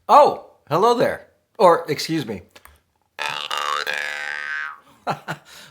Oh, hello there. Or, excuse me.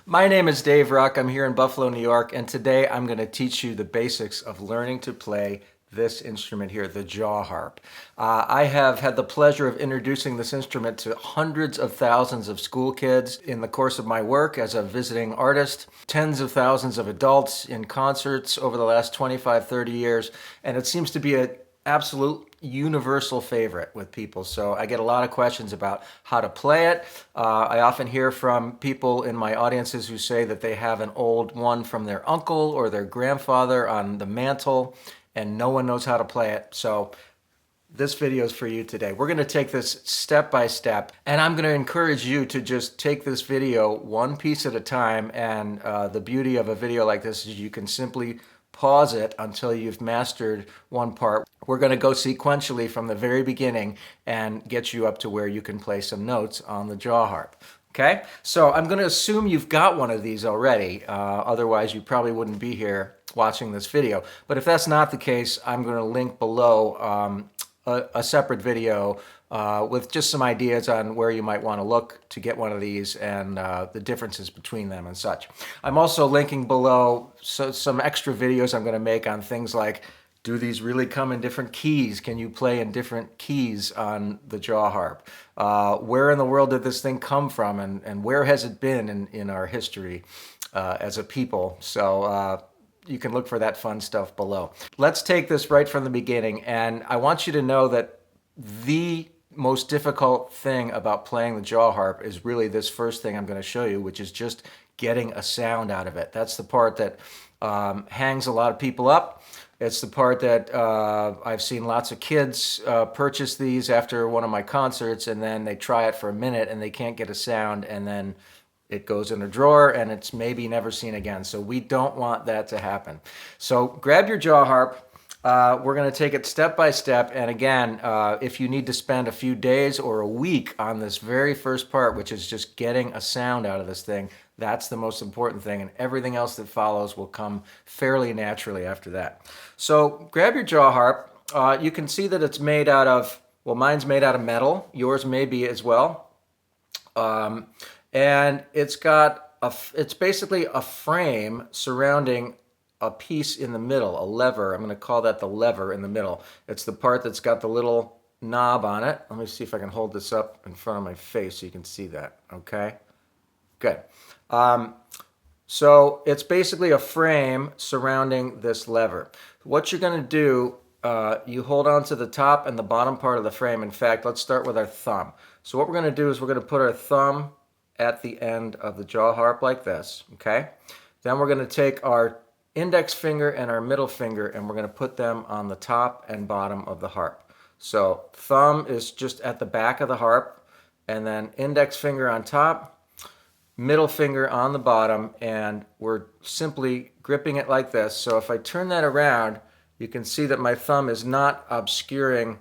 My name is Dave Ruch. I'm here in Buffalo, New York, and today I'm going to teach you the basics of learning to play this instrument here, the jaw harp. I have had the pleasure of introducing this instrument to hundreds of thousands of school kids in the course of my work as a visiting artist, tens of thousands of adults in concerts over the last 25, 30 years, and it seems to be an absolute universal favorite with people. So I get a lot of questions about how to play it. I often hear from people in my audiences who say that they have an old one from their uncle or their grandfather on the mantle and no one knows how to play it. So this video is for you today. We're going to take this step by step, and I'm going to encourage you to just take this video one piece at a time. And the beauty of a video like this is you can simply pause it until you've mastered one part. We're going to go sequentially from the very beginning and get you up to where you can play some notes on the jaw harp. Okay, so I'm going to assume you've got one of these already. Otherwise, you probably wouldn't be here watching this video. But if that's not the case, I'm going to link below a separate video with just some ideas on where you might want to look to get one of these and the differences between them and such. I'm also linking below some extra videos I'm going to make on things like, do these really come in different keys? Can you play in different keys on the jaw harp? Where in the world did this thing come from, and where has it been in our history as a people? So you can look for that fun stuff below. Let's take this right from the beginning, and I want you to know that the most difficult thing about playing the jaw harp is really this first thing I'm going to show you, which is just getting a sound out of it. That's the part that hangs a lot of people up. It's the part that I've seen lots of kids purchase these after one of my concerts, and then they try it for a minute and they can't get a sound, and then it goes in a drawer and it's maybe never seen again. So we don't want that to happen. So grab your jaw harp. We're going to take it step by step. And again, if you need to spend a few days or a week on this very first part, which is just getting a sound out of this thing, that's the most important thing. And everything else that follows will come fairly naturally after that. So grab your jaw harp. You can see that it's made out of, well, mine's made out of metal. Yours may be as well. And it's basically a frame surrounding a piece in the middle, a lever. I'm going to call that the lever in the middle. It's the part that's got the little knob on it. Let me see if I can hold this up in front of my face so you can see that. Okay, good. So it's basically a frame surrounding this lever. What you're going to do, you hold on to the top and the bottom part of the frame. In fact, let's start with our thumb. So what we're going to do is we're going to put our thumb at the end of the jaw harp like this, okay? Then we're going to take our index finger and our middle finger and we're going to put them on the top and bottom of the harp. So thumb is just at the back of the harp, and then index finger on top, middle finger on the bottom, and we're simply gripping it like this. So if I turn that around, you can see that my thumb is not obscuring,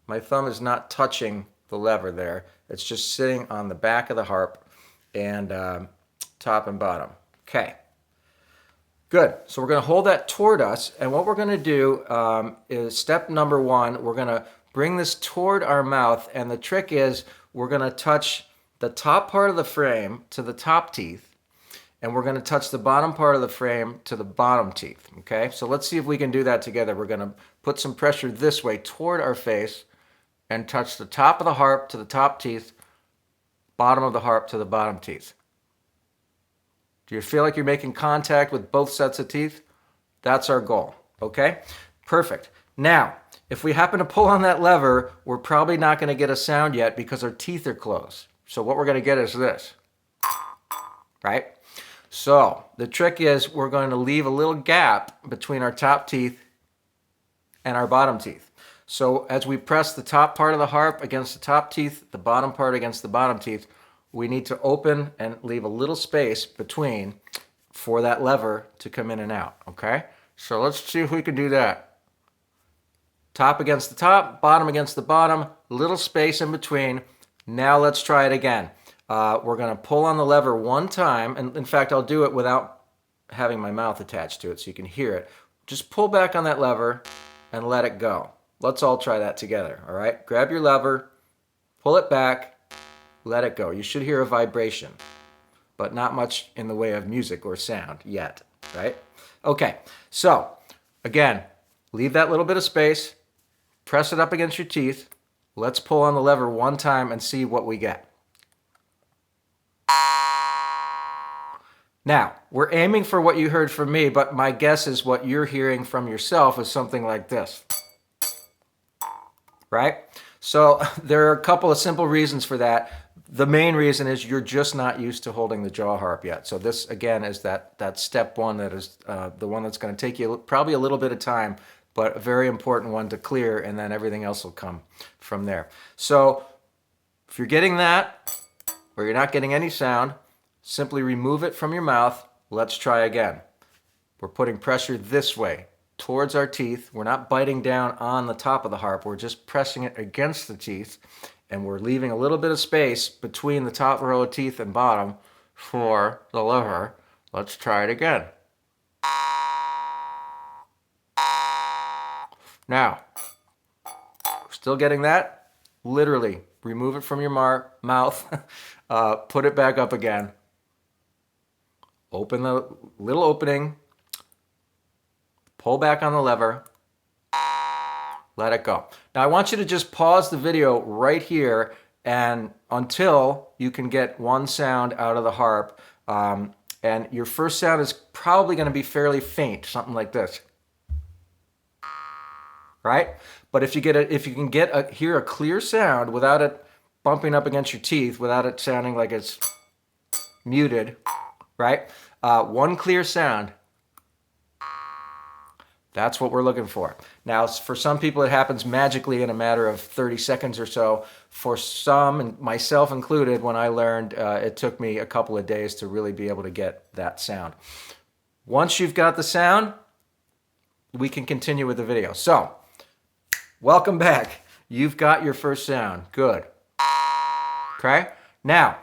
my thumb is not touching the lever there. It's just sitting on the back of the harp and top and bottom. Okay. Good. So we're going to hold that toward us, and what we're going to do is step number one, we're going to bring this toward our mouth, and the trick is we're going to touch the top part of the frame to the top teeth, and we're going to touch the bottom part of the frame to the bottom teeth. Okay, so let's see if we can do that together. We're going to put some pressure this way toward our face and touch the top of the harp to the top teeth, bottom of the harp to the bottom teeth. Do you feel like you're making contact with both sets of teeth? That's our goal, okay? Perfect. Now, if we happen to pull on that lever, we're probably not going to get a sound yet because our teeth are closed. So what we're going to get is this, right? So the trick is we're going to leave a little gap between our top teeth and our bottom teeth. So as we press the top part of the harp against the top teeth, the bottom part against the bottom teeth, we need to open and leave a little space between for that lever to come in and out, okay? So let's see if we can do that. Top against the top, bottom against the bottom, little space in between. Now let's try it again. We're going to pull on the lever one time, and in fact, I'll do it without having my mouth attached to it so you can hear it. Just pull back on that lever and let it go. Let's all try that together, all right? Grab your lever, pull it back, let it go. You should hear a vibration, but not much in the way of music or sound yet, right? Okay, so again, leave that little bit of space, press it up against your teeth. Let's pull on the lever one time and see what we get. Now, we're aiming for what you heard from me, but my guess is what you're hearing from yourself is something like this, right? So there are a couple of simple reasons for that. The main reason is you're just not used to holding the jaw harp yet. So this, again, is that step one that is the one that's going to take you probably a little bit of time, but a very important one to clear, and then everything else will come from there. So if you're getting that, or you're not getting any sound, simply remove it from your mouth. Let's try again. We're putting pressure this way, towards our teeth. We're not biting down on the top of the harp. We're just pressing it against the teeth, and we're leaving a little bit of space between the top row of teeth and bottom for the lever. Let's try it again. Now, still getting that? Literally, remove it from your mouth, put it back up again. Open the little opening, pull back on the lever, let it go. Now I want you to just pause the video right here and until you can get one sound out of the harp. And your first sound is probably going to be fairly faint, something like this. Right? But if you can hear a clear sound without it bumping up against your teeth, without it sounding like it's muted, right? One clear sound. That's what we're looking for. Now, for some people, it happens magically in a matter of 30 seconds or so. For some, and myself included, when I learned, it took me a couple of days to really be able to get that sound. Once you've got the sound, we can continue with the video. So, welcome back. You've got your first sound. Good. Okay? Now,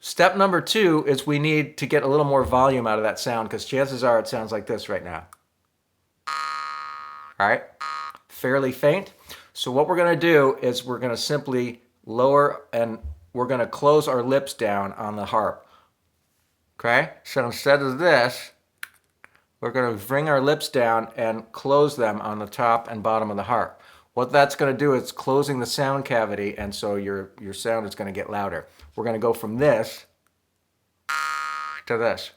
step number 2 is we need to get a little more volume out of that sound because chances are it sounds like this right now. All right? Fairly faint. So what we're going to do is we're going to simply lower and we're going to close our lips down on the harp. Okay? So instead of this, we're going to bring our lips down and close them on the top and bottom of the harp. What that's going to do is closing the sound cavity, and so your sound is going to get louder. We're going to go from this to this.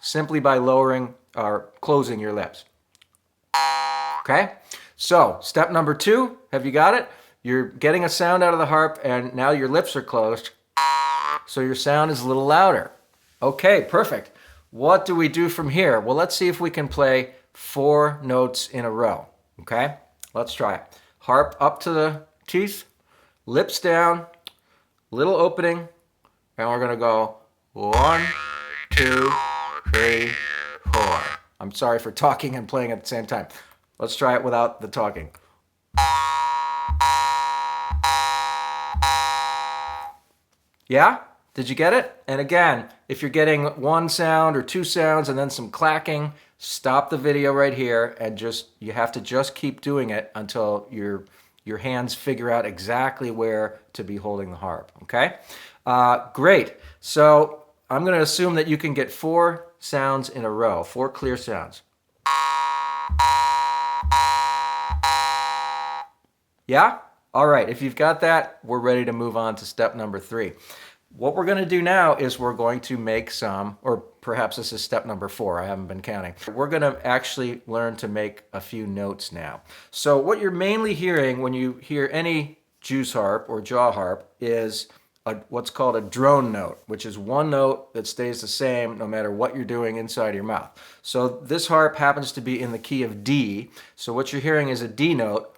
Simply by lowering or closing your lips. Okay? So, step number 2, have you got it? You're getting a sound out of the harp, and now your lips are closed, so your sound is a little louder. Okay, perfect. What do we do from here? Well, let's see if we can play 4 notes in a row. Okay? Let's try it. Harp up to the teeth, lips down, little opening, and we're going to go 1, 2, 3, 4. I'm sorry for talking and playing at the same time. Let's try it without the talking. Yeah? Did you get it? And again, if you're getting 1 sound or 2 sounds and then some clacking, stop the video right here and you have to just keep doing it until your hands figure out exactly where to be holding the harp, okay? Great. So I'm going to assume that you can get 4 sounds in a row, 4 clear sounds. Yeah? All right. If you've got that, we're ready to move on to step number 3. What we're going to do now is we're going to make some, or perhaps this is step number 4, I haven't been counting. We're going to actually learn to make a few notes now. So what you're mainly hearing when you hear any Jew's harp or jaw harp is what's called a drone note, which is one note that stays the same no matter what you're doing inside your mouth. So this harp happens to be in the key of D. So what you're hearing is a D note,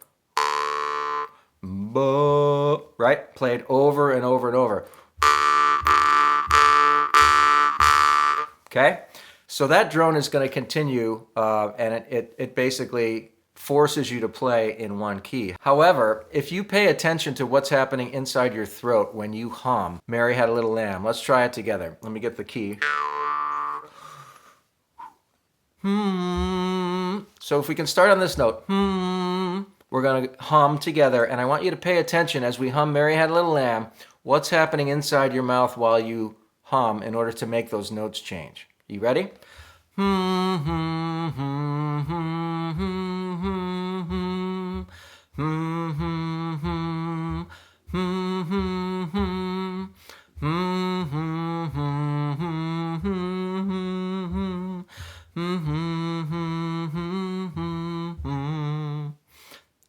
right? Played over and over and over. Okay? So that drone is going to continue, and it basically forces you to play in one key. However, if you pay attention to what's happening inside your throat when you hum, Mary Had a Little Lamb, let's try it together. Let me get the key. So if we can start on this note, we're going to hum together, and I want you to pay attention as we hum Mary Had a Little Lamb, what's happening inside your mouth while you hum in order to make those notes change. You ready?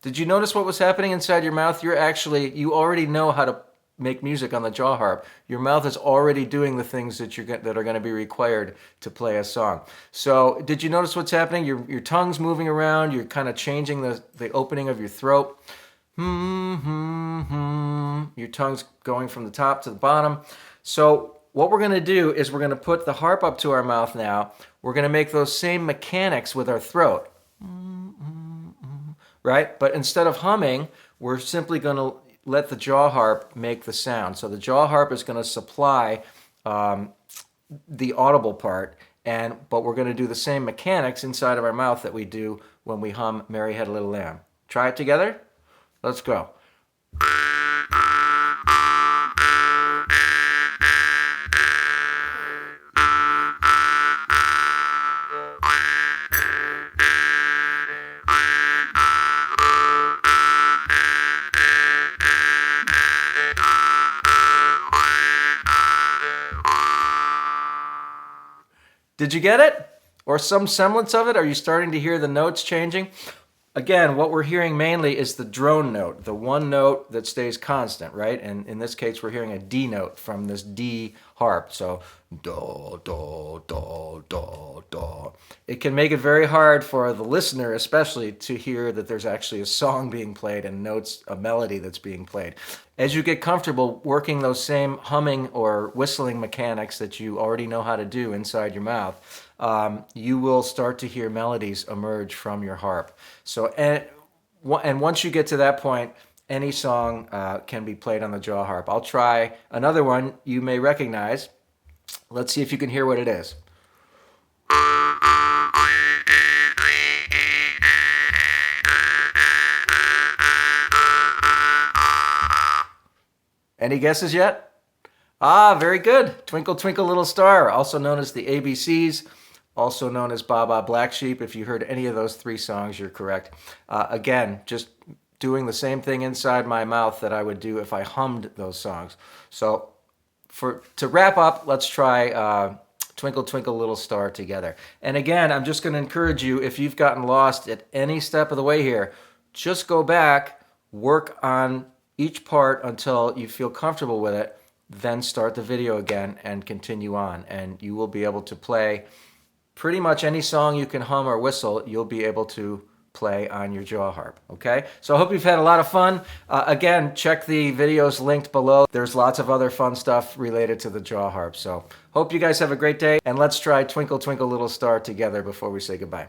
Did you notice what was happening inside your mouth? You already know how to make music on the jaw harp. Your mouth is already doing the things that that are going to be required to play a song. So did you notice what's happening? Your tongue's moving around. You're kind of changing the opening of your throat. Your tongue's going from the top to the bottom. So what we're going to do is we're going to put the harp up to our mouth now. We're going to make those same mechanics with our throat. Right? But instead of humming, we're simply going to let the jaw harp make the sound. So the jaw harp is going to supply the audible part, but we're going to do the same mechanics inside of our mouth that we do when we hum Mary Had a Little Lamb. Try it together? Let's go. Did you get it? Or some semblance of it? Are you starting to hear the notes changing? Again, what we're hearing mainly is the drone note, the one note that stays constant, right? And in this case, we're hearing a D note from this D harp. So, do, do, do, do, do. It can make it very hard for the listener, especially, to hear that there's actually a song being played and notes, a melody that's being played. As you get comfortable working those same humming or whistling mechanics that you already know how to do inside your mouth, you will start to hear melodies emerge from your harp. So, and once you get to that point, any song can be played on the jaw harp. I'll try another one you may recognize. Let's see if you can hear what it is. Any guesses yet? Ah, very good. Twinkle, Twinkle, Little Star, also known as the ABCs, also known as Baa Baa Black Sheep. If you heard any of those three songs, you're correct. Again, just doing the same thing inside my mouth that I would do if I hummed those songs. So to wrap up, let's try Twinkle, Twinkle, Little Star together. And again, I'm just going to encourage you, if you've gotten lost at any step of the way here, just go back, work on each part until you feel comfortable with it, then start the video again and continue on. And you will be able to play pretty much any song you can hum or whistle, you'll be able to play on your jaw harp, okay? So I hope you've had a lot of fun. Again, check the videos linked below. There's lots of other fun stuff related to the jaw harp. So hope you guys have a great day, and let's try Twinkle, Twinkle, Little Star together before we say goodbye.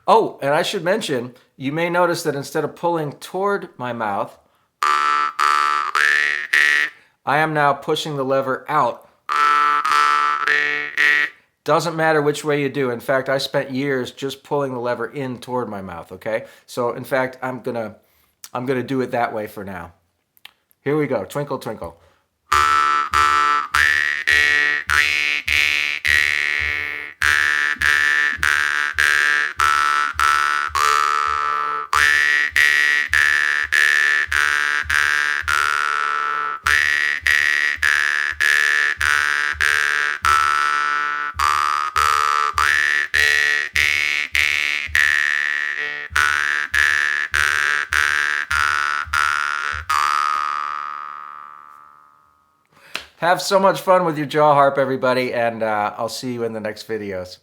Oh, and I should mention, you may notice that instead of pulling toward my mouth, I am now pushing the lever out. Doesn't matter which way you do. In fact, I spent years just pulling the lever in toward my mouth, okay? So, in fact, I'm gonna do it that way for now. Here we go. Twinkle, twinkle. Have so much fun with your jaw harp, everybody, and I'll see you in the next videos.